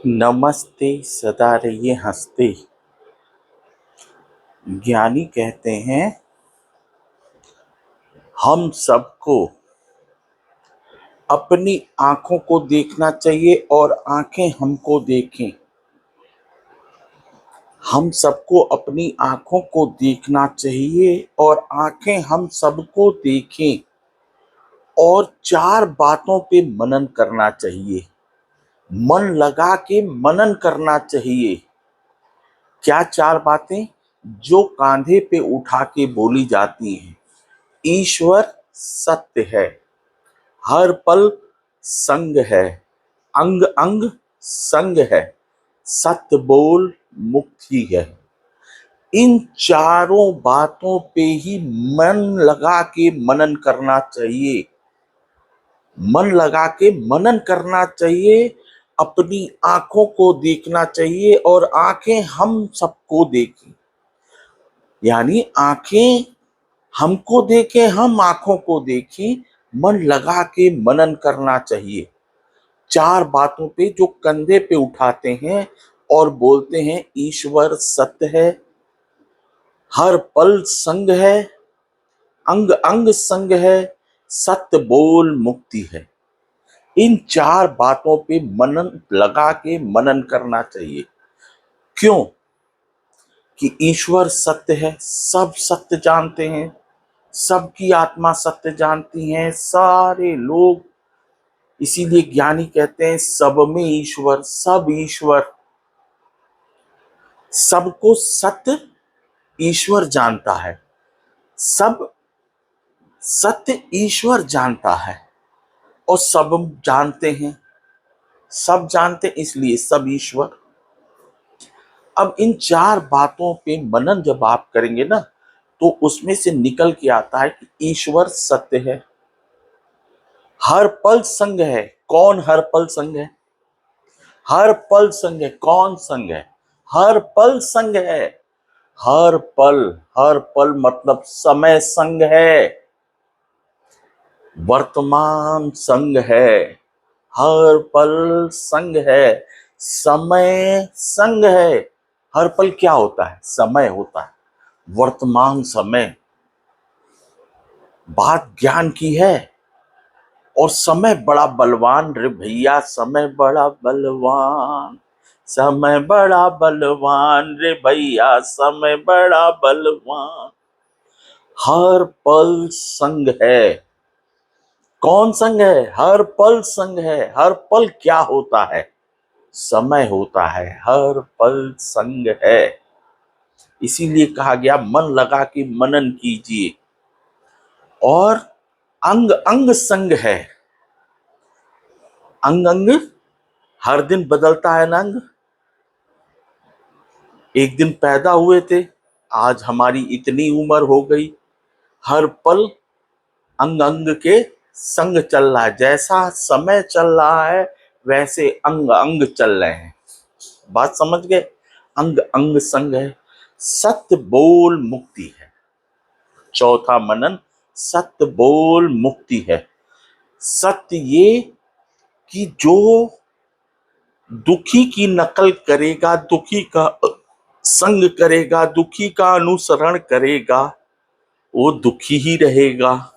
नमस्ते सदा रहिए हंसते। ज्ञानी कहते हैं हम सबको अपनी आंखों को देखना चाहिए और आंखें हमको देखें। हम सबको अपनी आंखों को देखना चाहिए और आंखें हम सबको देखें और चार बातों पे मनन करना चाहिए। मन लगा के मनन करना चाहिए। क्या चार बातें जो कांधे पे उठा के बोली जाती हैं? ईश्वर सत्य है, हर पल संग है, अंग अंग संग है, सत्य बोल मुक्ति है। इन चारों बातों पे ही मन लगा के मनन करना चाहिए। मन लगा के मनन करना चाहिए, अपनी आंखों को देखना चाहिए और आंखें हम सबको देखें। यानी आंखें हमको देखें, हम आंखों को देखें। मन लगा के मनन करना चाहिए चार बातों पे जो कंधे पे उठाते हैं और बोलते हैं ईश्वर सत्य है, हर पल संग है, अंग अंग संग है, सत्य बोल मुक्ति है। इन चार बातों पे मनन लगा के मनन करना चाहिए। क्यों? कि ईश्वर सत्य है, सब सत्य जानते हैं, सबकी आत्मा सत्य जानती है, सारे लोग। इसीलिए ज्ञानी कहते हैं सब में ईश्वर, सब ईश्वर, सबको सत्य ईश्वर जानता है, सब सत्य ईश्वर जानता है और सब जानते हैं, सब जानते इसलिए सब ईश्वर। अब इन चार बातों पे मनन जब आप करेंगे ना, तो उसमें से निकल के आता है कि ईश्वर सत्य है, हर पल संग है। कौन हर पल संग है? हर पल संग है। कौन संग है? हर पल संग है। हर पल, हर पल मतलब समय संग है, वर्तमान संग है, हर पल संग है, समय संग है। हर पल क्या होता है? समय होता है, वर्तमान समय। बात ज्ञान की है। और समय बड़ा बलवान रे भैया, समय बड़ा बलवान, समय बड़ा बलवान रे भैया, समय बड़ा बलवान। हर पल संग है। कौन संग है? हर पल संग है। हर पल क्या होता है? समय होता है। हर पल संग है। इसीलिए कहा गया मन लगा के मनन कीजिए। और अंग अंग संग है। अंग अंग हर दिन बदलता है ना अंग। एक दिन पैदा हुए थे, आज हमारी इतनी उम्र हो गई। हर पल अंग अंग के संग चल रहा है। जैसा समय चल रहा है वैसे अंग अंग चल रहे हैं। बात समझ गए? अंग अंग संग है, सत्य बोल मुक्ति है। चौथा मनन सत्य बोल मुक्ति है। सत्य ये कि जो दुखी की नकल करेगा, दुखी का संग करेगा, दुखी का अनुसरण करेगा, वो दुखी ही रहेगा।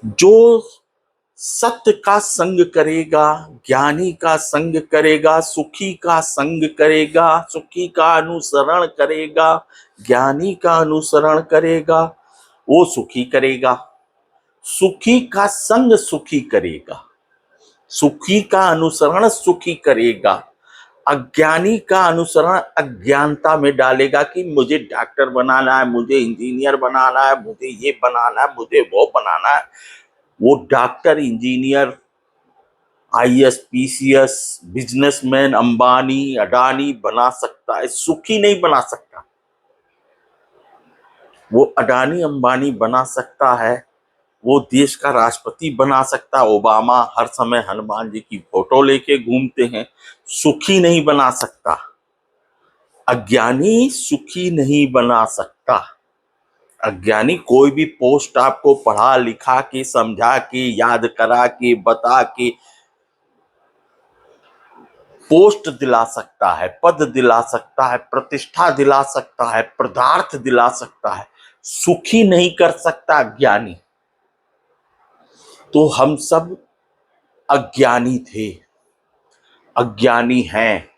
जो सत्य का संग करेगा, ज्ञानी का संग करेगा, सुखी का संग करेगा, सुखी का अनुसरण करेगा, ज्ञानी का अनुसरण करेगा, वो सुखी करेगा। सुखी का संग सुखी करेगा, सुखी का अनुसरण सुखी करेगा। अज्ञानी का अनुसरण अज्ञानता में डालेगा कि मुझे डॉक्टर बनाना है, मुझे इंजीनियर बनाना है, मुझे ये बनाना है, मुझे वो बनाना है। वो doctor, engineer, IAS, PCS, businessman, Ambani, Adani बना सकता है, सुखी नहीं बना सकता। वो अडानी अंबानी बना सकता है, वो देश का राष्ट्रपति बना सकता है। ओबामा हर समय हनुमान जी की फोटो लेके घूमते हैं, सुखी नहीं बना सकता। अज्ञानी सुखी नहीं बना सकता। अज्ञानी कोई भी पोस्ट आपको पढ़ा लिखा के समझा के याद करा के बता के पोस्ट दिला सकता है, पद दिला सकता है, प्रतिष्ठा दिला सकता है, पदार्थ दिला सकता है, सुखी नहीं कर सकता ज्ञानी। तो हम सब अज्ञानी थे, अज्ञानी हैं,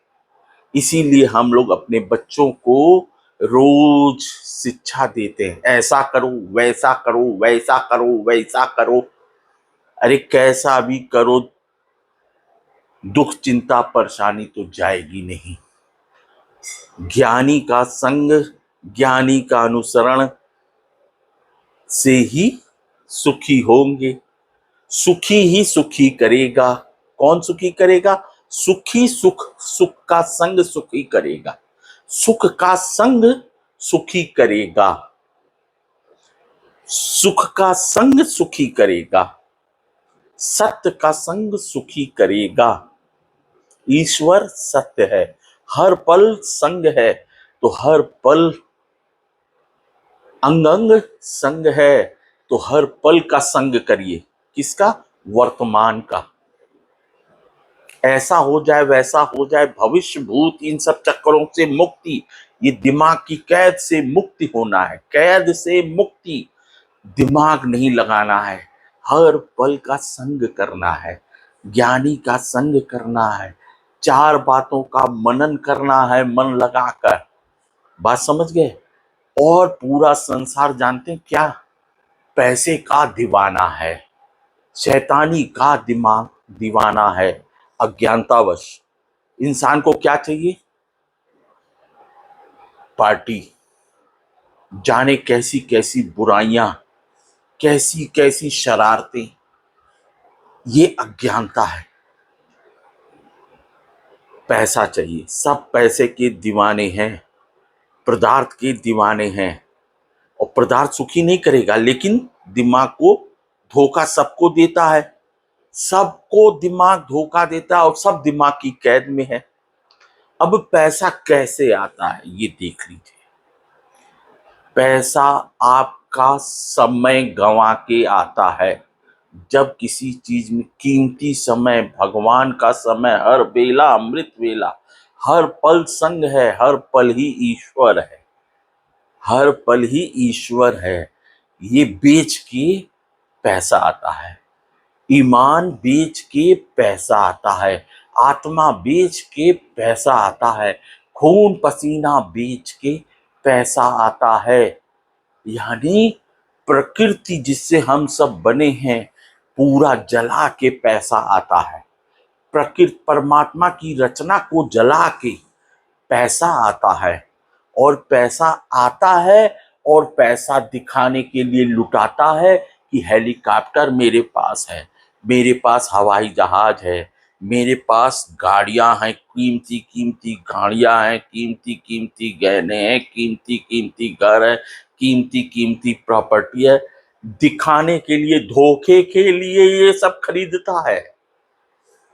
इसीलिए हम लोग अपने बच्चों को रोज शिक्षा देते हैं, ऐसा करो, वैसा करो, वैसा करो, वैसा करो। अरे कैसा भी करो, दुख चिंता परेशानी तो जाएगी नहीं। ज्ञानी का संग, ज्ञानी का अनुसरण से ही सुखी होंगे। सुखी ही सुखी करेगा। कौन सुखी करेगा? सुखी सुख, सुख का संग सुखी करेगा। सुख का संग सुखी करेगा। सुख का संग सुखी करेगा। सत्य का संग सुखी करेगा। ईश्वर सत्य है, हर पल संग है, तो हर पल अंग अंग संग है, तो हर पल का संग करिए। किसका? वर्तमान का। ऐसा हो जाए, वैसा हो जाए, भविष्य भूत इन सब चक्करों से मुक्ति, ये दिमाग की कैद से मुक्ति होना है। कैद से मुक्ति, दिमाग नहीं लगाना है, हर पल का संग करना है, ज्ञानी का संग करना है, चार बातों का मनन करना है मन लगाकर। बात समझ गए? और पूरा संसार जानते हैं क्या? पैसे का दीवाना है, शैतानी का दिमाग दीवाना है। अज्ञानतावश इंसान को क्या चाहिए? पार्टी। जाने कैसी कैसी बुराइयां, कैसी कैसी शरारतें, ये अज्ञानता है। पैसा चाहिए, सब पैसे के दीवाने हैं, पदार्थ के दीवाने हैं। और पदार्थ सुखी नहीं करेगा, लेकिन दिमाग को धोखा सबको देता है। सबको दिमाग धोखा देता है और सब दिमाग की कैद में है। अब पैसा कैसे आता है ये देख लीजिए। पैसा आपका समय गंवा के आता है। जब किसी चीज में कीमती समय, भगवान का समय, हर बेला अमृत वेला, हर पल संग है, हर पल ही ईश्वर है, हर पल ही ईश्वर है। ये बेच के पैसा आता है, ईमान बेच के पैसा आता है, आत्मा बेच के पैसा आता है, खून पसीना बेच के पैसा आता है। यानी प्रकृति जिससे हम सब बने हैं, पूरा जला के पैसा आता है। प्रकृति परमात्मा की रचना को जला के पैसा आता है। और पैसा आता है और पैसा दिखाने के लिए लुटाता है कि हेलीकॉप्टर मेरे पास है, मेरे पास हवाई जहाज है, मेरे पास गाड़ियां हैं, कीमती कीमती गाड़ियां हैं, कीमती कीमती गहने हैं, कीमती कीमती घर है, कीमती कीमती प्रॉपर्टी है। दिखाने के लिए, धोखे के लिए ये सब खरीदता है,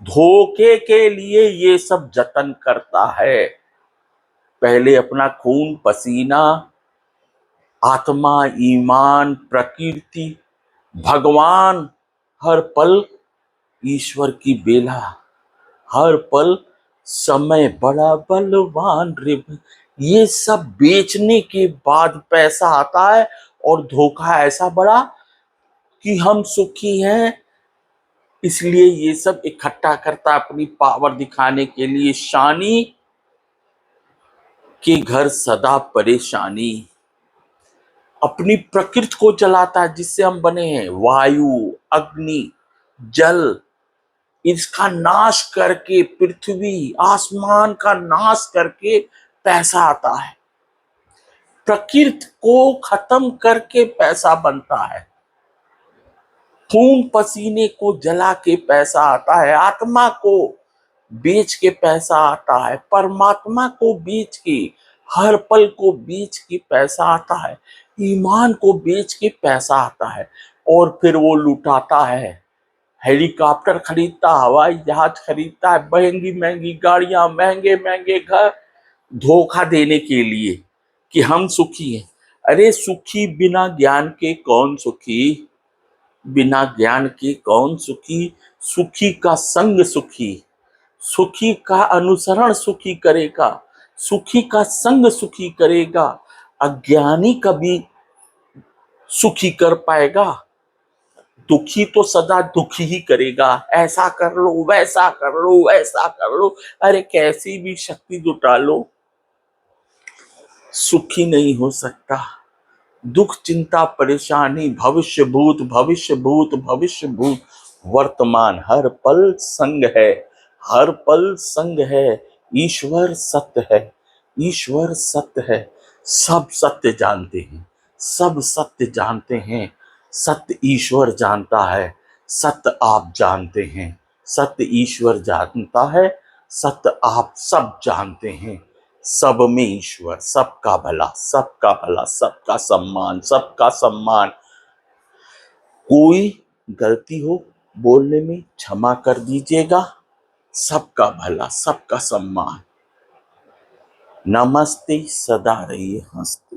धोखे के लिए ये सब जतन करता है। पहले अपना खून पसीना, आत्मा, ईमान, प्रकृति, भगवान, हर पल ईश्वर की बेला, हर पल समय बड़ा बलवान रे, ये सब बेचने के बाद पैसा आता है। और धोखा ऐसा बड़ा कि हम सुखी हैं, इसलिए ये सब इकट्ठा करता अपनी पावर दिखाने के लिए। शानी के घर सदा परेशानी, अपनी प्रकृति को जलाता है जिससे हम बने हैं, वायु, अग्नि, जल, इसका नाश करके, पृथ्वी आसमान का नाश करके पैसा आता है। प्रकृति को खत्म करके पैसा बनता है। खून पसीने को जला के पैसा आता है, आत्मा को बेच के पैसा आता है, परमात्मा को बेच के, हर पल को बेच के पैसा आता है, ईमान को बेच के पैसा आता है। और फिर वो लुटाता है, हेलीकॉप्टर खरीदता, हवाई जहाज खरीदता है, महंगी महंगी गाड़ियां, महंगे महंगे घर, धोखा देने के लिए कि हम सुखी हैं। अरे सुखी बिना ज्ञान के कौन सुखी? बिना ज्ञान के कौन सुखी? सुखी का संग सुखी, सुखी का अनुसरण सुखी करेगा, सुखी का संग सुखी करेगा, अज्ञानी कभी सुखी कर पाएगा? दुखी तो सदा दुखी ही करेगा, ऐसा कर लो, वैसा कर लो, वैसा कर लो, अरे कैसी भी शक्ति जुटा लो, सुखी नहीं हो सकता। दुख चिंता परेशानी भविष्य भूत भविष्य भूत भविष्य भूत, वर्तमान हर पल संग है, हर पल संग है। ईश्वर सत्य है, ईश्वर सत्य है। सब सत्य जानते हैं, सब सत्य जानते हैं। सत्य ईश्वर जानता है, सत्य आप जानते हैं। सत्य ईश्वर जानता है, सत्य आप सब जानते हैं। सब में ईश्वर, सबका भला, सबका भला, सबका सम्मान, सबका सम्मान। कोई गलती हो बोलने में क्षमा कर दीजिएगा। सबका भला, सबका सम्मान। नमस्ते, सदा रहिए हंसते।